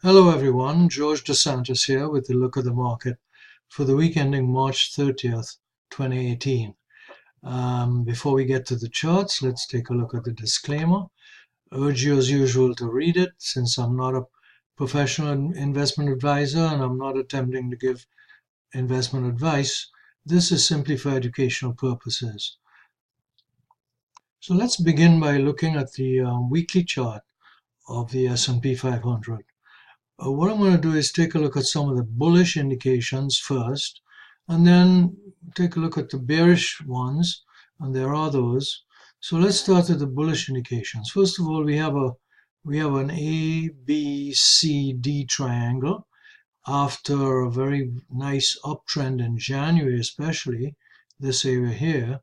Hello everyone, George DeSantis here with a look at the market for the week ending March 30th, 2018. Before we get to the charts, let's take a look at the disclaimer. Urge you as usual to read it since I'm not a professional investment advisor and I'm not attempting to give investment advice. This is simply for educational purposes. So let's begin by looking at the weekly chart of the S&P 500. What I'm going to do is take a look at some of the bullish indications first, and then take a look at the bearish ones, and there are those. So let's start with the bullish indications. First of all, we have an A, B, C, D triangle after a very nice uptrend in January, especially this area here.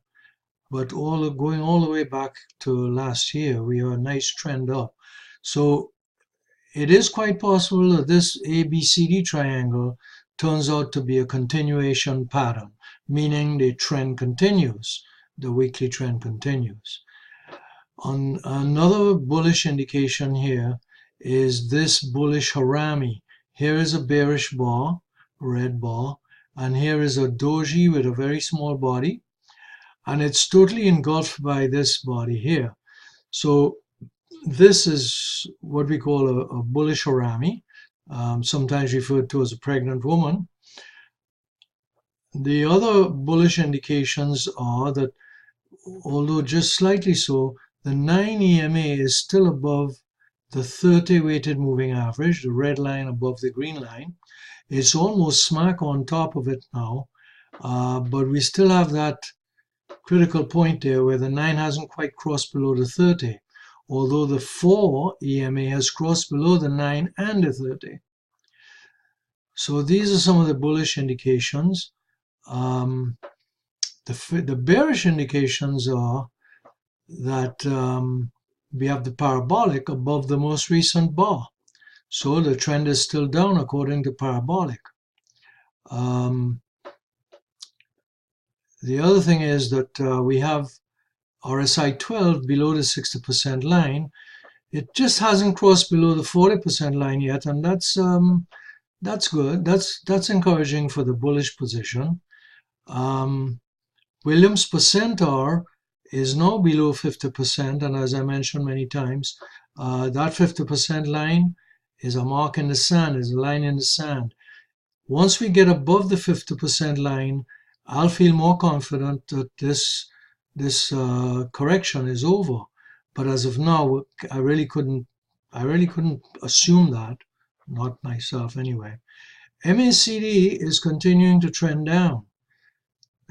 But going all the way back to last year, we have a nice trend up. So it is quite possible that this ABCD triangle turns out to be a continuation pattern, meaning the trend continues, the weekly trend continues. On another bullish indication here is this bullish harami. Here is a bearish bar, red bar, and here is a doji with a very small body, and it's totally engulfed by this body here. So this is what we call a bullish harami, sometimes referred to as a pregnant woman. The other bullish indications are that, although just slightly so, the 9 EMA is still above the 30 weighted moving average, the red line above the green line. It's almost smack on top of it now, but we still have that critical point there where the 9 hasn't quite crossed below the 30. Although the 4 EMA has crossed below the 9 and the 30. So these are some of the bullish indications. The bearish indications are that we have the parabolic above the most recent bar. So the trend is still down according to parabolic. The other thing is that we have RSI 12 below the 60% line. It just hasn't crossed below the 40% line yet, and that's good. That's encouraging for the bullish position. Williams percent-R is now below 50%, and as I mentioned many times, that 50% line is a mark in the sand, is a line in the sand. Once we get above the 50% line, I'll feel more confident that this correction is over. But as of now, I really couldn't assume that, not myself anyway. MACD is continuing to trend down,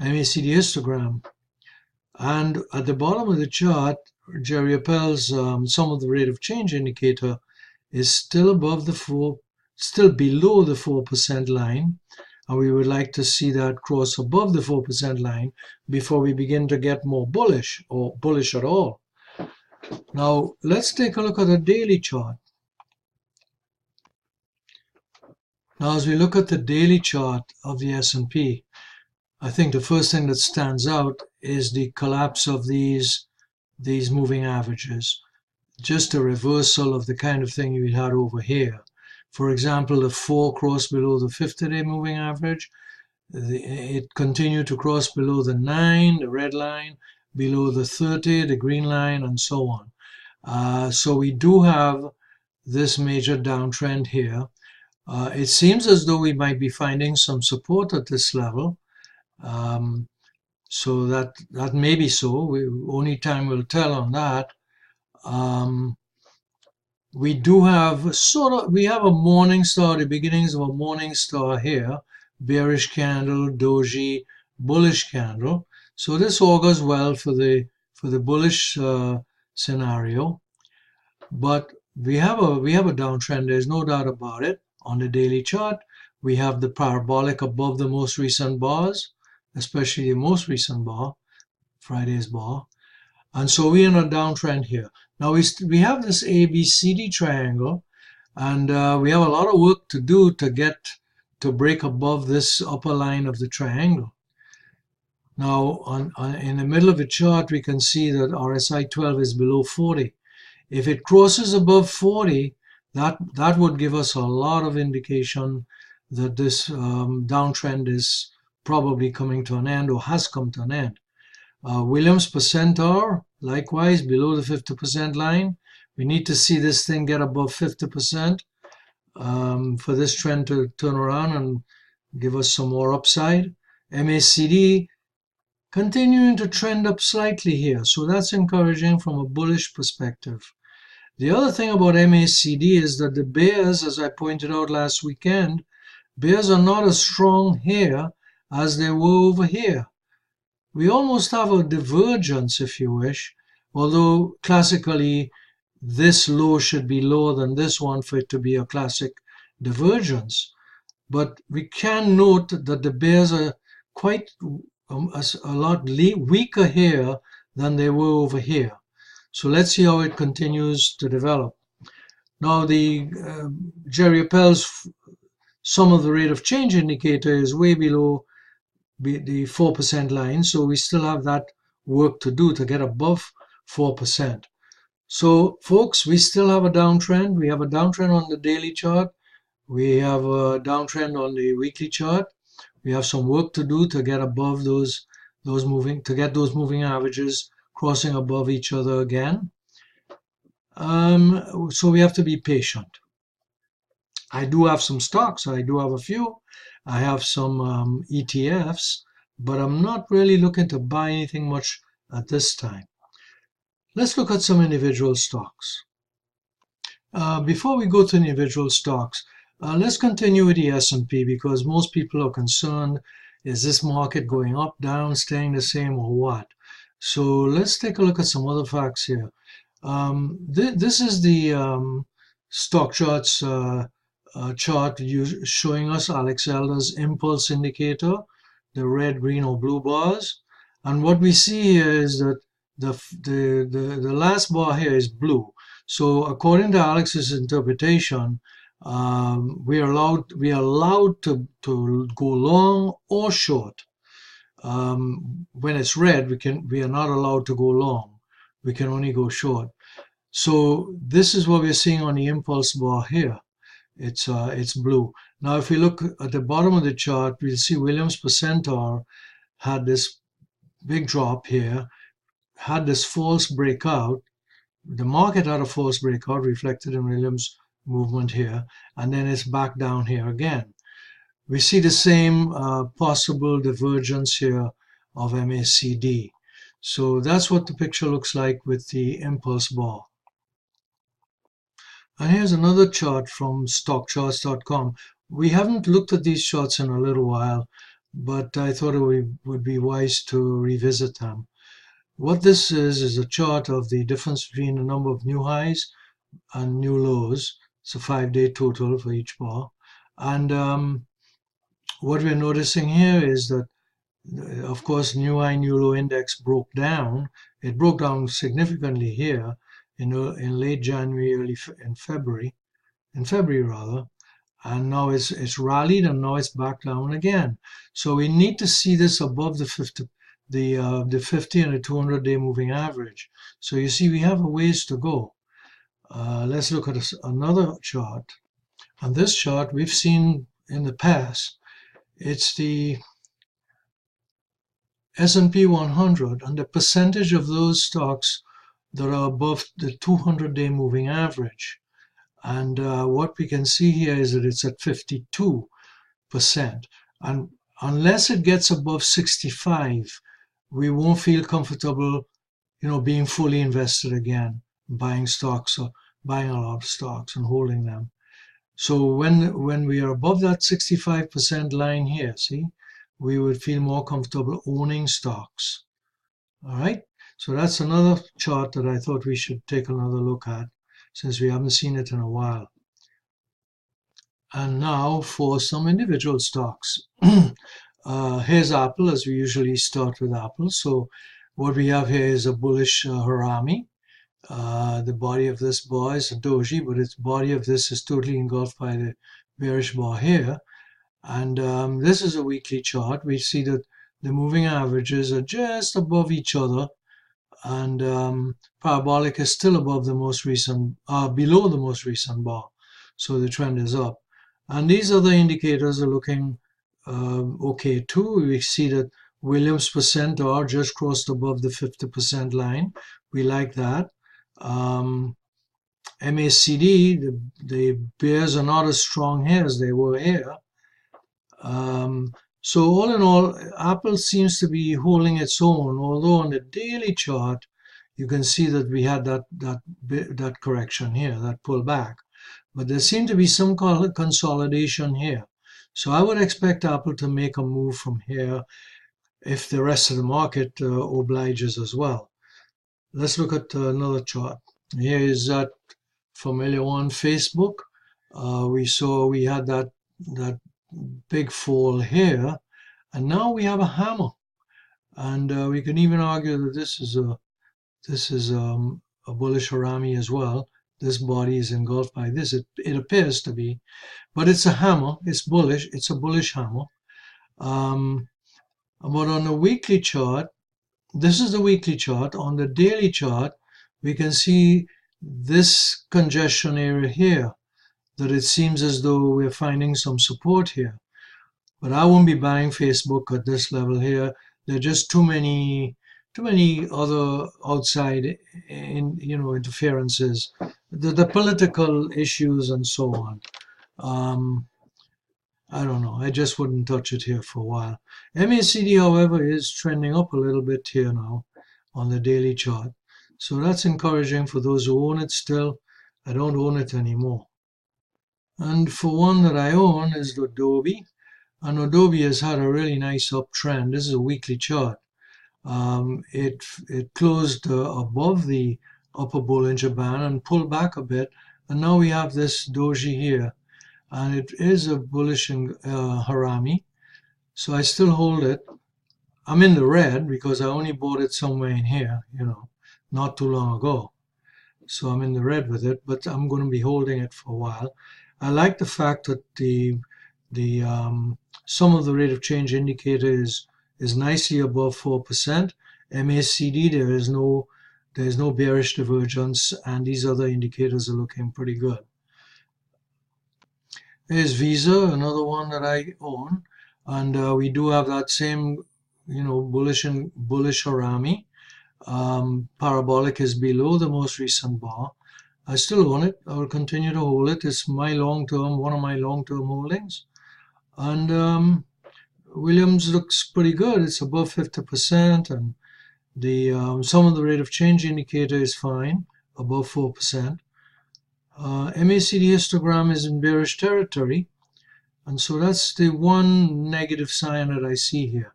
MACD histogram, and at the bottom of the chart, Jerry Appel's sum of the rate of change indicator is still below the 4% line. And we would like to see that cross above the 4% line before we begin to get more bullish or bullish at all. Now, let's take a look at the daily chart. Now, as we look at the daily chart of the S&P, I think the first thing that stands out is the collapse of these moving averages. Just a reversal of the kind of thing we had over here. For example, the 4 crossed below the 50-day moving average. It continued to cross below the 9, the red line, below the 30, the green line, and so on. So we do have this major downtrend here. It seems as though we might be finding some support at this level. So that may be so. Only time will tell on that. We do have we have a morning star, the beginnings of a morning star here, bearish candle, doji, bullish candle. So this augurs well for the bullish scenario. But we have a downtrend, there's no doubt about it. On the daily chart, we have the parabolic above the most recent bars, especially the most recent bar, Friday's bar. And so we're in a downtrend here. Now we have this ABCD triangle, and we have a lot of work to do to break above this upper line of the triangle. Now in the middle of the chart, we can see that RSI 12 is below 40. If it crosses above 40, That would give us a lot of indication that this downtrend is probably coming to an end or has come to an end. Williams percent R, likewise below the 50% line. We need to see this thing get above 50% for this trend to turn around and give us some more upside. MACD continuing to trend up slightly here, so that's encouraging from a bullish perspective. The other thing about MACD is that the bears, as I pointed out last weekend, bears are not as strong here as they were over here. We almost have a divergence, if you wish, although classically this low should be lower than this one for it to be a classic divergence. But we can note that the bears are quite a lot weaker here than they were over here. So let's see how it continues to develop. Now the Jerry Appel's sum of the rate of change indicator is way below the 4% line, so we still have that work to do to get above 4%. So folks, we still have a downtrend. We have a downtrend on the daily chart. We have a downtrend on the weekly chart. We have some work to do to get above those moving averages crossing above each other again. So we have to be patient. I do have some stocks. I do have a few. I have some ETFs, but I'm not really looking to buy anything much at this time. Let's look at some individual stocks. Before we go to individual stocks, let's continue with the S&P because most people are concerned, is this market going up, down, staying the same, or what? So let's take a look at some other facts here. This is the stock charts chart showing us Alex Elder's impulse indicator, the red, green, or blue bars. And what we see here is that the last bar here is blue. So according to Alex's interpretation, we are allowed to go long or short. When it's red, we are not allowed to go long. We can only go short. So this is what we're seeing on the impulse bar here. It's blue. Now, if we look at the bottom of the chart, we'll see Williams percent R had this big drop here, had this false breakout. The market had a false breakout reflected in Williams movement here, and then it's back down here again. We see the same possible divergence here of MACD. So that's what the picture looks like with the impulse bar. And here's another chart from stockcharts.com. We haven't looked at these charts in a little while, but I thought it would be wise to revisit them. What this is a chart of the difference between the number of new highs and new lows. It's a 5-day total for each bar. And what we're noticing here is that, of course, new high, new low index broke down. It broke down significantly here in late January, early in February rather, and now it's rallied and now it's back down again. So we need to see this above the 50 and the 200-day moving average. So you see we have a ways to go. Let's look at another chart. On this chart we've seen in the past, it's the S&P 100 and the percentage of those stocks that are above the 200-day moving average. And what we can see here is that it's at 52%. And unless it gets above 65, we won't feel comfortable, being fully invested again, buying stocks or buying a lot of stocks and holding them. So when we are above that 65% line here, see, we would feel more comfortable owning stocks. All right. So that's another chart that I thought we should take another look at since we haven't seen it in a while. And now for some individual stocks. Here's Apple, as we usually start with Apple. So what we have here is a bullish Harami. The body of this bar is a doji, but its body of this is totally engulfed by the bearish bar here. And this is a weekly chart. We see that the moving averages are just above each other. And parabolic is still above the most recent, below the most recent bar. so the trend is up. And these other indicators are looking okay too. We see that Williams percent are just crossed above the 50% line. We like that. MACD, the bears are not as strong here as they were here. So all in all, Apple seems to be holding its own, although on the daily chart, you can see that we had that correction here, that pullback. But there seemed to be some consolidation here. So I would expect Apple to make a move from here if the rest of the market obliges as well. Let's look at another chart. Here is that familiar one, Facebook. We had that big fall here, and now we have a hammer. And we can even argue that this is a bullish harami as well. This body is engulfed by this. It appears to be, but it's a hammer. It's bullish. It's a bullish hammer. But on the weekly chart, this is the weekly chart. On the daily chart, we can see this congestion area here, that it seems as though we're finding some support here. But I won't be buying Facebook at this level here. There are just too many other outside interferences, the political issues and so on. I don't know. I just wouldn't touch it here for a while. MACD, however, is trending up a little bit here now on the daily chart. So that's encouraging for those who own it still. I don't own it anymore. And for one that I own is Adobe. And Adobe has had a really nice uptrend. This is a weekly chart. It closed above the upper Bollinger Band and pulled back a bit. And now we have this doji here. And it is a bullish harami. So I still hold it. I'm in the red because I only bought it somewhere in here, not too long ago. So I'm in the red with it, but I'm going to be holding it for a while. I like the fact that the sum of the rate of change indicator is nicely above 4%. MACD, there's no bearish divergence, and these other indicators are looking pretty good. There's Visa, another one that I own, and we do have that same, bullish harami. Parabolic is below the most recent bar. I still own it. I will continue to hold it. It's one of my long-term holdings. And Williams looks pretty good. It's above 50%, and the sum of the rate of change indicator is fine, above 4%. MACD histogram is in bearish territory, and so that's the one negative sign that I see here.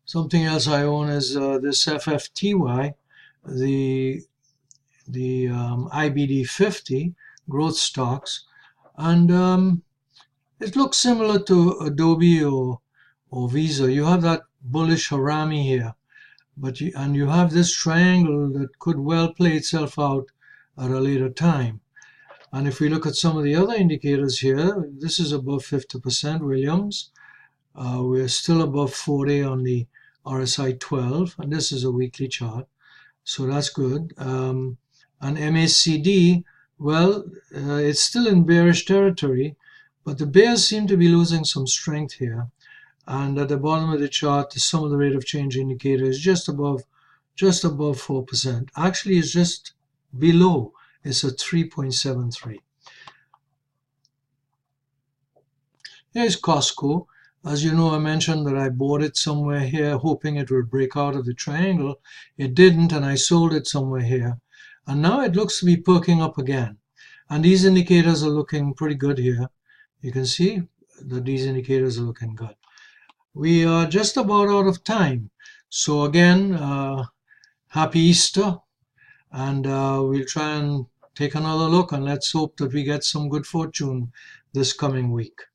Something else I own is this FFTY, the IBD 50 growth stocks, and it looks similar to Adobe or Visa. You have that bullish harami here, but you have this triangle that could well play itself out at a later time. And if we look at some of the other indicators here, this is above 50% Williams. We're still above 40 on the RSI 12, and this is a weekly chart, so that's good. And MACD, well, it's still in bearish territory, but the bears seem to be losing some strength here. And at the bottom of the chart, the sum of the rate of change indicator is just above 4%. Actually, it's just below. It's at 3.73. Here's Costco. As you know, I mentioned that I bought it somewhere here, hoping it would break out of the triangle. It didn't, and I sold it somewhere here. And now it looks to be perking up again. And these indicators are looking pretty good here. You can see that these indicators are looking good. We are just about out of time. So again, happy Easter. And we'll try and take another look, and let's hope that we get some good fortune this coming week.